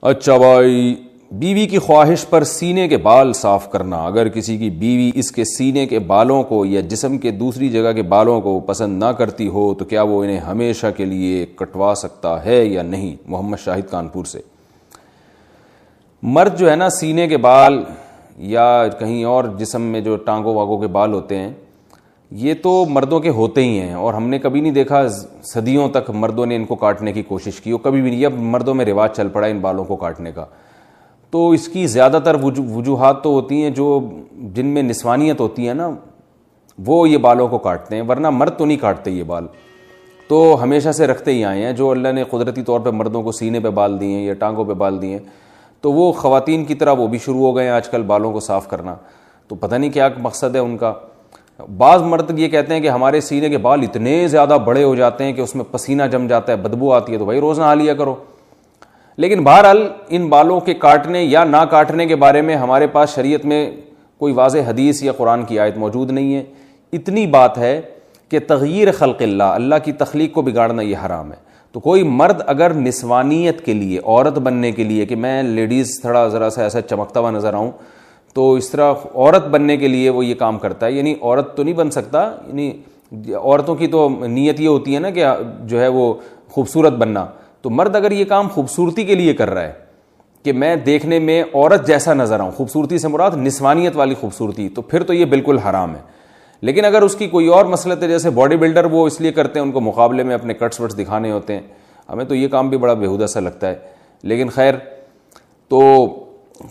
اچھا بھائی، بیوی کی خواہش پر سینے کے بال صاف کرنا، اگر کسی کی بیوی اس کے سینے کے بالوں کو یا جسم کے دوسری جگہ کے بالوں کو پسند نہ کرتی ہو تو کیا وہ انہیں ہمیشہ کے لیے کٹوا سکتا ہے یا نہیں؟ محمد شاہد کانپور سے۔ مرد جو ہے نا، سینے کے بال یا کہیں اور جسم میں جو ٹانگوں واگوں کے بال ہوتے ہیں، یہ تو مردوں کے ہوتے ہی ہیں، اور ہم نے کبھی نہیں دیکھا صدیوں تک مردوں نے ان کو کاٹنے کی کوشش کی، اور کبھی بھی نہیں۔ اب مردوں میں رواج چل پڑا ان بالوں کو کاٹنے کا، تو اس کی زیادہ تر وجوہات تو ہوتی ہیں جو جن میں نسوانیت ہوتی ہے نا، وہ یہ بالوں کو کاٹتے ہیں، ورنہ مرد تو نہیں کاٹتے یہ بال، تو ہمیشہ سے رکھتے ہی آئے ہیں۔ جو اللہ نے قدرتی طور پہ مردوں کو سینے پہ بال دیے ہیں یا ٹانگوں پہ بال دیے ہیں، تو وہ خواتین کی طرح وہ بھی شروع ہو گئے ہیں آج کل بالوں کو صاف کرنا، تو پتہ نہیں کیا مقصد ہے ان کا۔ بعض مرد یہ کہتے ہیں کہ ہمارے سینے کے بال اتنے زیادہ بڑے ہو جاتے ہیں کہ اس میں پسینہ جم جاتا ہے، بدبو آتی ہے، تو بھائی روز نہا لیا کرو۔ لیکن بہرحال ان بالوں کے کاٹنے یا نہ کاٹنے کے بارے میں ہمارے پاس شریعت میں کوئی واضح حدیث یا قرآن کی آیت موجود نہیں ہے۔ اتنی بات ہے کہ تغییر خلق اللہ، اللہ کی تخلیق کو بگاڑنا یہ حرام ہے۔ تو کوئی مرد اگر نسوانیت کے لیے، عورت بننے کے لیے، کہ میں لیڈیز تھوڑا ذرا سا ایسا چمکتا ہوا نظر آؤں، تو اس طرح عورت بننے کے لیے وہ یہ کام کرتا ہے، یعنی عورت تو نہیں بن سکتا، یعنی عورتوں کی تو نیت یہ ہوتی ہے نا کہ جو ہے وہ خوبصورت بننا، تو مرد اگر یہ کام خوبصورتی کے لیے کر رہا ہے کہ میں دیکھنے میں عورت جیسا نظر آؤں، خوبصورتی سے مراد نسوانیت والی خوبصورتی، تو پھر تو یہ بالکل حرام ہے۔ لیکن اگر اس کی کوئی اور مسلط ہے، جیسے باڈی بلڈر وہ اس لیے کرتے ہیں ان کو مقابلے میں اپنے کٹس وٹس دکھانے ہوتے ہیں، ہمیں تو یہ کام بھی بڑا بےہودہ سا لگتا ہے، لیکن خیر، تو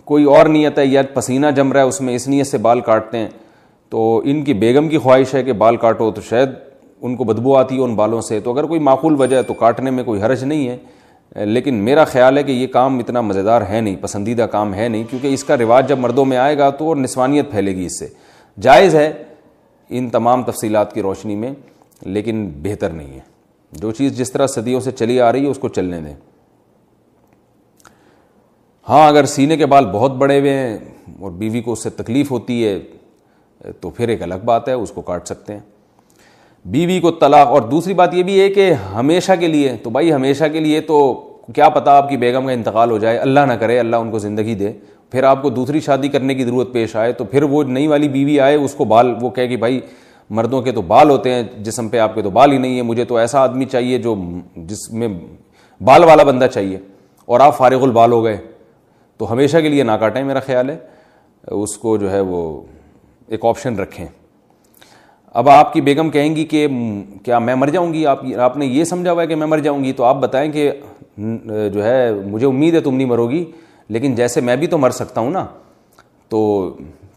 کوئی اور نیت ہے یا پسینہ جم رہا ہے اس میں، اس نیت سے بال کاٹتے ہیں، تو ان کی بیگم کی خواہش ہے کہ بال کاٹو، تو شاید ان کو بدبو آتی ہے ان بالوں سے، تو اگر کوئی معقول وجہ ہے تو کاٹنے میں کوئی حرج نہیں ہے۔ لیکن میرا خیال ہے کہ یہ کام اتنا مزیدار ہے نہیں، پسندیدہ کام ہے نہیں، کیونکہ اس کا رواج جب مردوں میں آئے گا تو نسوانیت پھیلے گی اس سے۔ جائز ہے ان تمام تفصیلات کی روشنی میں، لیکن بہتر نہیں ہے۔ جو چیز جس طرح صدیوں سے چلی آ رہی ہے اس کو چلنے دیں۔ ہاں، اگر سینے کے بال بہت بڑے ہوئے ہیں اور بیوی کو اس سے تکلیف ہوتی ہے تو پھر ایک الگ بات ہے، اس کو کاٹ سکتے ہیں۔ بیوی کو طلاق، اور دوسری بات یہ بھی ہے کہ ہمیشہ کے لیے، تو بھائی ہمیشہ کے لیے تو کیا پتہ آپ کی بیگم کا انتقال ہو جائے، اللہ نہ کرے، اللہ ان کو زندگی دے، پھر آپ کو دوسری شادی کرنے کی ضرورت پیش آئے، تو پھر وہ نئی والی بیوی آئے، اس کو بال، وہ کہے کہ بھائی مردوں کے تو بال ہوتے ہیں جسم پہ، آپ کے تو بال ہی نہیں ہے، مجھے تو ایسا آدمی چاہیے جو جس میں بال والا بندہ چاہیے، اور آپ فارغ البال ہو گئے، تو ہمیشہ کے لیے نہ کاٹیں، میرا خیال ہے اس کو جو ہے وہ ایک آپشن رکھیں۔ اب آپ کی بیگم کہیں گی کہ کیا میں مر جاؤں گی، آپ نے یہ سمجھا ہوا ہے کہ میں مر جاؤں گی، تو آپ بتائیں کہ جو ہے مجھے امید ہے تم نہیں مرو گی، لیکن جیسے میں بھی تو مر سکتا ہوں نا، تو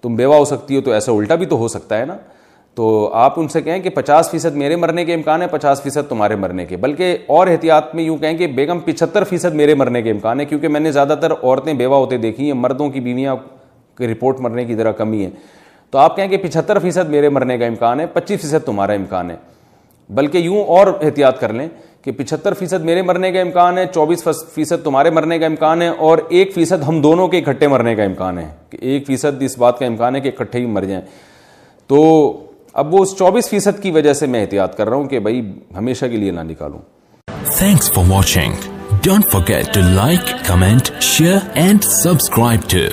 تم بیوہ ہو سکتی ہو، تو ایسا الٹا بھی تو ہو سکتا ہے نا۔ تو آپ ان سے کہیں کہ 50% میرے مرنے کے امکان ہے، 50% تمہارے مرنے کے، بلکہ اور احتیاط میں یوں کہیں کہ بیگم 75% میرے مرنے کے امکان ہے، کیونکہ میں نے زیادہ تر عورتیں بیوہ ہوتے دیکھی ہیں، مردوں کی بیویاں کی رپورٹ مرنے کی ذرا کمی ہے، تو آپ کہیں کہ 75% میرے مرنے کا امکان ہے، 25% تمہارا امکان ہے، بلکہ یوں اور احتیاط کر لیں کہ 75% میرے مرنے کا امکان ہے، 24% تمہارے مرنے کا امکان ہے، اور 1% ہم دونوں کے اکٹھے مرنے کا امکان ہے، کہ 1% اس بات کا امکان ہے کہ اکٹھے ہی مر جائیں۔ تو اب وہ اس 24% کی وجہ سے میں احتیاط کر رہا ہوں کہ بھائی ہمیشہ کے لیے نہ نکالوں۔ Thanks for watching. Don't forget to like, comment, share and subscribe to